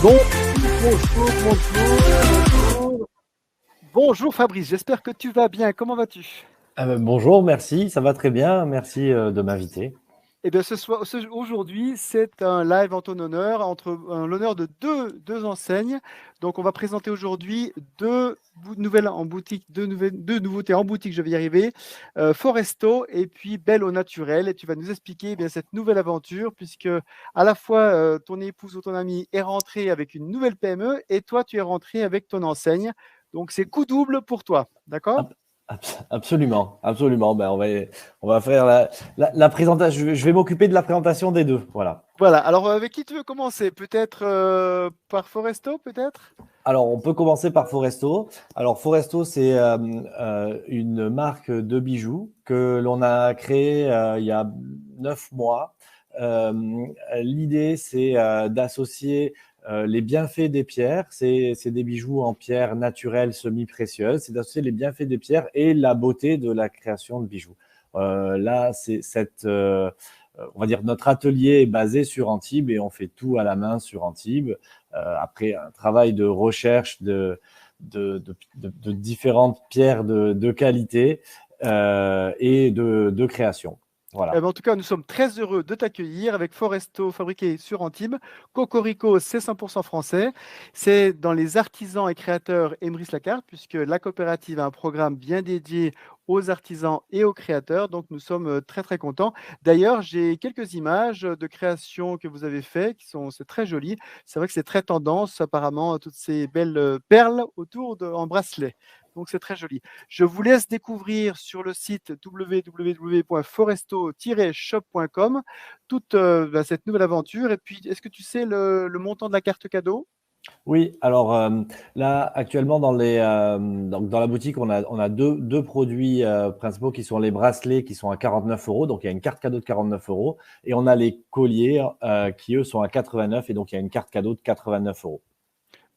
Bon, bonjour. Bonjour Fabrice, j'espère que tu vas bien. Comment vas-tu? Bonjour, merci, ça va très bien, merci de m'inviter. Eh bien, aujourd'hui, c'est un live en ton honneur, en l'honneur de deux enseignes. Donc, on va présenter aujourd'hui nouvelles en boutique, deux nouveautés en boutique, je vais y arriver. Foresto et puis Belle au naturel. Et tu vas nous expliquer cette nouvelle aventure, puisque à la fois ton épouse ou ton ami est rentré avec une nouvelle PME et toi, tu es rentré avec ton enseigne. Donc, c'est coup double pour toi. D'accord? Absolument, absolument. On va faire la présentation. Je vais m'occuper de la présentation des deux. Voilà. Voilà. Alors, avec qui tu veux commencer? Peut-être par Foresto, peut-être? Alors, on peut commencer par Foresto. Alors, Foresto, c'est une marque de bijoux que l'on a créée il y a 9 mois. Euh, L'idée, c'est d'associer les bienfaits des pierres, c'est des bijoux en pierre naturelle semi-précieuse, c'est d'associer les bienfaits des pierres et la beauté de la création de bijoux. Là, on va dire, notre atelier est basé sur Antibes et on fait tout à la main sur Antibes. Après un travail de recherche de différentes pierres de qualité et de création. Voilà. En tout cas, nous sommes très heureux de t'accueillir avec Foresto fabriqué sur Antibes. Cocorico, c'est 100% français. C'est dans les artisans et créateurs Émeris Lacarte, puisque la coopérative a un programme bien dédié aux artisans et aux créateurs. Donc, nous sommes très, très contents. D'ailleurs, j'ai quelques images de création que vous avez fait, c'est très joli. C'est vrai que c'est très tendance, apparemment, toutes ces belles perles en bracelet. Donc, c'est très joli. Je vous laisse découvrir sur le site www.foresto-shop.com toute cette nouvelle aventure. Et puis, est-ce que tu sais le montant de la carte cadeau? Oui, alors là, actuellement, dans la boutique, on a deux produits principaux qui sont les bracelets qui sont à 49 euros. Donc, il y a une carte cadeau de 49 euros. Et on a les colliers qui, eux, sont à 89. Et donc, il y a une carte cadeau de 89 euros.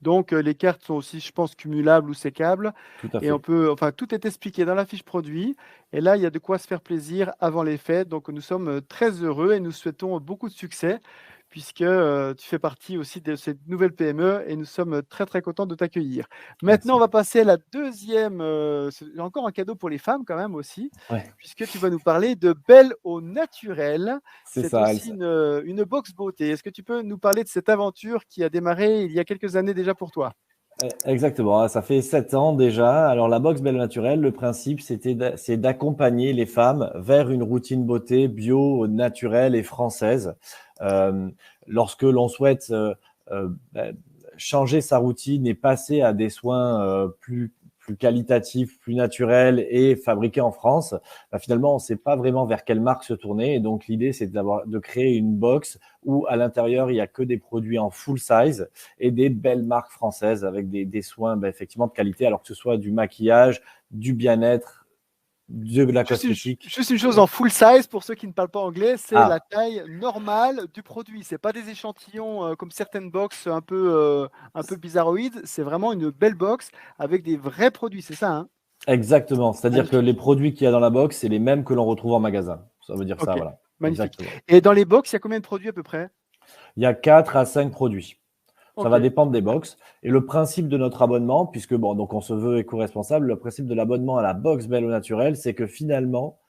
Donc, les cartes sont aussi, je pense, cumulables ou sécables. Tout à Et fait. tout est expliqué dans la fiche produit. Et là, il y a de quoi se faire plaisir avant les fêtes. Donc, nous sommes très heureux et nous souhaitons beaucoup de succès, puisque tu fais partie aussi de cette nouvelle PME et nous sommes très, très contents de t'accueillir. Maintenant, on Merci. va passer à la deuxième. C'est encore un cadeau pour les femmes, quand même aussi, Ouais, puisque tu vas nous parler de Belle au naturel. c'est C'est ça. aussi une box beauté. Est-ce que tu peux nous parler de cette aventure qui a démarré il y a quelques années déjà pour toi? Exactement, ça fait 7 ans déjà. Alors la box Belle Naturelle, le principe, c'est d'accompagner les femmes vers une routine beauté bio, naturelle et française. Euh, Lorsque l'on souhaite euh, ben, changer sa routine et passer à des soins plus qualitatifs, plus naturels et fabriqués en France, ben, finalement, on ne sait pas vraiment vers quelle marque se tourner. Et donc l'idée, c'est de créer une box où à l'intérieur, il n'y a que des produits en full size et des belles marques françaises avec des soins effectivement de qualité, alors que ce soit du maquillage, du bien-être, de la cosmétique. Juste une chose en full size pour ceux qui ne parlent pas anglais, c'est la Ah, taille normale du produit. C'est pas des échantillons comme certaines box un peu bizarroïdes. C'est vraiment une belle box avec des vrais produits. C'est ça, hein? exactement. C'est-à-dire que les Magnifique. produits qu'il y a dans la box, c'est les mêmes que l'on retrouve en magasin. Ça veut dire ça, Ok, voilà. magnifique. Exactement. Et dans les box, il y a combien de produits à peu près? Il y a 4 à 5 produits. Ça Ok, va dépendre des box. Et le principe de notre abonnement, puisque bon, donc on se veut éco-responsable, le principe de l'abonnement à la box Belle au Naturel, c'est que finalement,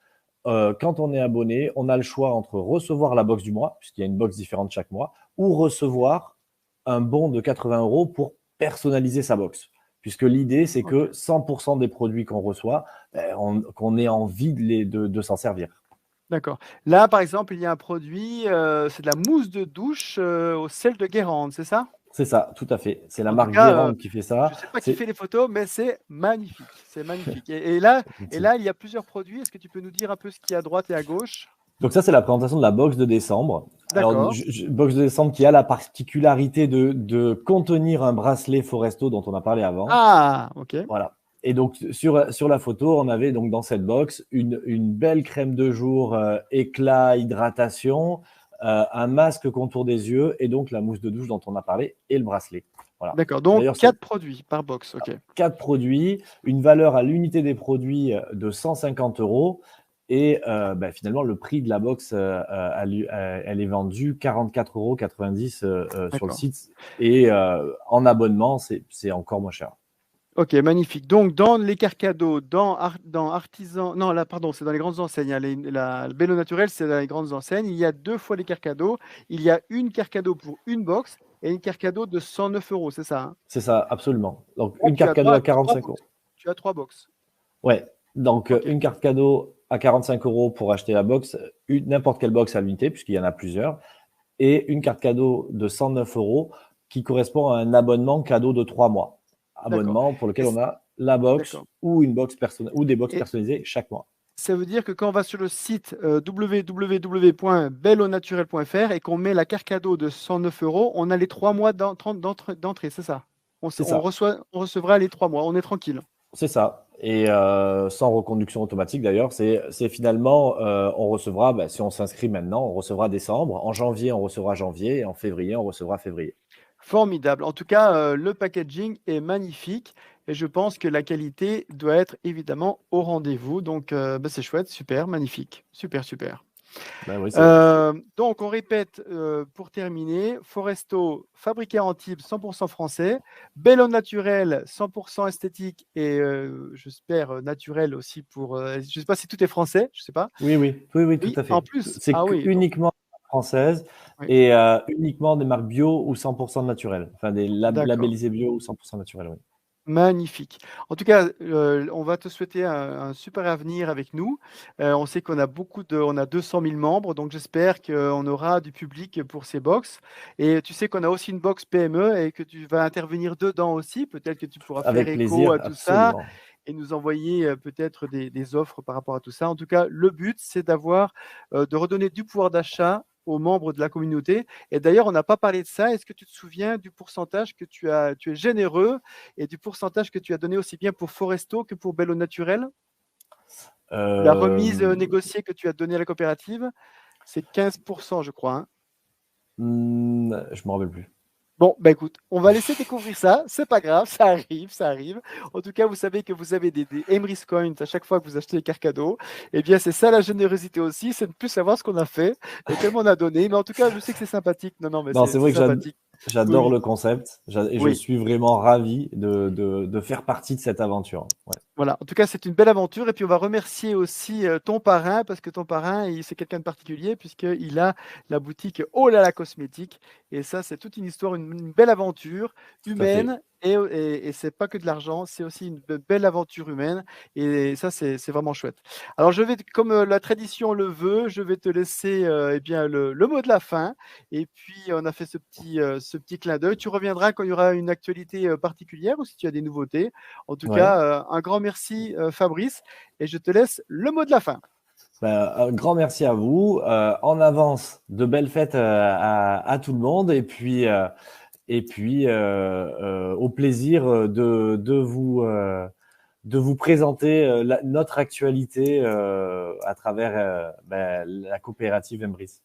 quand on est abonné, on a le choix entre recevoir la box du mois, puisqu'il y a une box différente chaque mois, ou recevoir un bon de 80 euros pour personnaliser sa box. Puisque l'idée, c'est ok. que 100% des produits qu'on reçoit, qu'on ait envie de s'en servir. D'accord. Là, par exemple, il y a un produit, c'est de la mousse de douche au sel de Guérande, c'est ça? C'est ça, tout à fait. C'est la En tout marque cas, Guérande qui fait je ça. ne sais pas qui C'est fait les photos, mais c'est magnifique. C'est magnifique. Et effectivement. là, il y a plusieurs produits. Est-ce que tu peux nous dire un peu ce qu'il y a à droite et à gauche? Donc ça, c'est la présentation de la box de décembre. Alors, D'accord. box de décembre qui a la particularité de contenir un bracelet Foresto dont on a parlé avant. Ah, ok. Voilà. Et donc, sur la photo, on avait donc dans cette box une belle crème de jour éclat, hydratation, un masque contour des yeux et donc la mousse de douche dont on a parlé et le bracelet. Voilà. D'accord. Donc, D'ailleurs, c'est 4 produits par box. Ok. 4 produits, une valeur à l'unité des produits de 150 euros. Et finalement, le prix de la box, elle est vendue 44,90 € sur le D'accord. site. Et en abonnement, c'est encore moins cher. Ok, magnifique. Donc, dans les Carcadeaux, dans Artisan, non, là, pardon, c'est dans les grandes enseignes, hein. Le Bello Naturel, c'est dans les grandes enseignes. Il y a 2 fois les Carcadeaux. Il y a une Carcado pour une box et une Carcado de 109 euros, c'est ça, hein? C'est ça, absolument. Donc, Donc, une carte cadeau à 45 box. euros. Tu as 3 box. Ouais, donc Ok, une carte cadeau à 45 € pour acheter la box, n'importe quelle box à l'unité, puisqu'il y en a plusieurs, et une carte cadeau de 109 € qui correspond à un abonnement cadeau de 3 mois. d'accord. Abonnement pour Et lequel on a la box d'accord. ou une box ou des box Et personnalisées chaque mois. ça veut dire que quand on va sur le site www.bellonaturel.fr et qu'on met la carte cadeau de 109 euros, on a les 3 mois d'entrée, c'est ça? C'est ça, On recevra les 3 mois, on est tranquille. c'est ça. Et sans reconduction automatique d'ailleurs, c'est finalement, on recevra, si on s'inscrit maintenant, on recevra décembre. En janvier, on recevra janvier. Et en février, on recevra février. Formidable. En tout cas, le packaging est magnifique et je pense que la qualité doit être évidemment au rendez-vous. Donc, c'est chouette, super, magnifique. Super, super. Ben oui, Donc, on répète pour terminer, Foresto, fabriqué à Antibes, 100% français. Bello Naturel, 100% esthétique et j'espère naturel aussi pour. Je ne sais pas si tout est français, je ne sais pas. oui, oui, oui, oui, tout Oui, à en fait. plus. C'est Ah oui, donc, uniquement française oui, et uniquement des marques bio ou 100% naturel. Enfin, des d'accord. labellisés bio ou 100% naturel, oui. Magnifique. En tout cas, on va te souhaiter un super avenir avec nous. On sait on a 200 000 membres, donc j'espère qu'on aura du public pour ces box. Et tu sais qu'on a aussi une box PME et que tu vas intervenir dedans aussi. Peut-être que tu pourras faire Avec écho plaisir, à tout ça absolument. et nous envoyer peut-être des offres par rapport à tout ça. En tout cas, le but, c'est de redonner du pouvoir d'achat aux membres de la communauté. Et d'ailleurs, on n'a pas parlé de ça. Est-ce que tu te souviens du pourcentage tu es généreux et du pourcentage que tu as donné aussi bien pour Foresto que pour Bello Naturel? La remise Euh, négociée que tu as donnée à la coopérative, c'est 15%, je crois, hein. je me rappelle plus. Bon, bah écoute, on va laisser découvrir ça. C'est pas grave, ça arrive, ça arrive. En tout cas, vous savez que vous avez des Emrys Coins à chaque fois que vous achetez des cartes cadeaux. Eh bien, c'est ça la générosité aussi, c'est de plus savoir ce qu'on a fait et tellement on a donné. Mais en tout cas, je sais que c'est sympathique. Non, non, mais Non, c'est c'est vrai que sympathique. Oui, j'adore oui, le concept et je oui. suis vraiment ravi de faire partie de cette aventure. Ouais, Voilà, en tout cas, c'est une belle aventure. Et puis, on va remercier aussi ton parrain, parce que ton parrain, c'est quelqu'un de particulier, puisqu'il a la boutique Oh là là cosmétique. Et ça, c'est toute une histoire, une belle aventure tout à fait. humaine. Et c'est pas que de l'argent, c'est aussi une belle aventure humaine. Et ça, c'est vraiment chouette. Alors, comme la tradition le veut, je vais te laisser eh bien, le mot de la fin. Et puis, on a fait ce petit clin d'œil. Tu reviendras quand il y aura une actualité particulière ou si tu as des nouveautés. En tout Ouais. cas, un grand merci Fabrice et je te laisse le mot de la fin. Un grand merci à vous. En avance, de belles fêtes à tout le monde. Et puis au plaisir de vous présenter notre actualité à travers la coopérative Embris.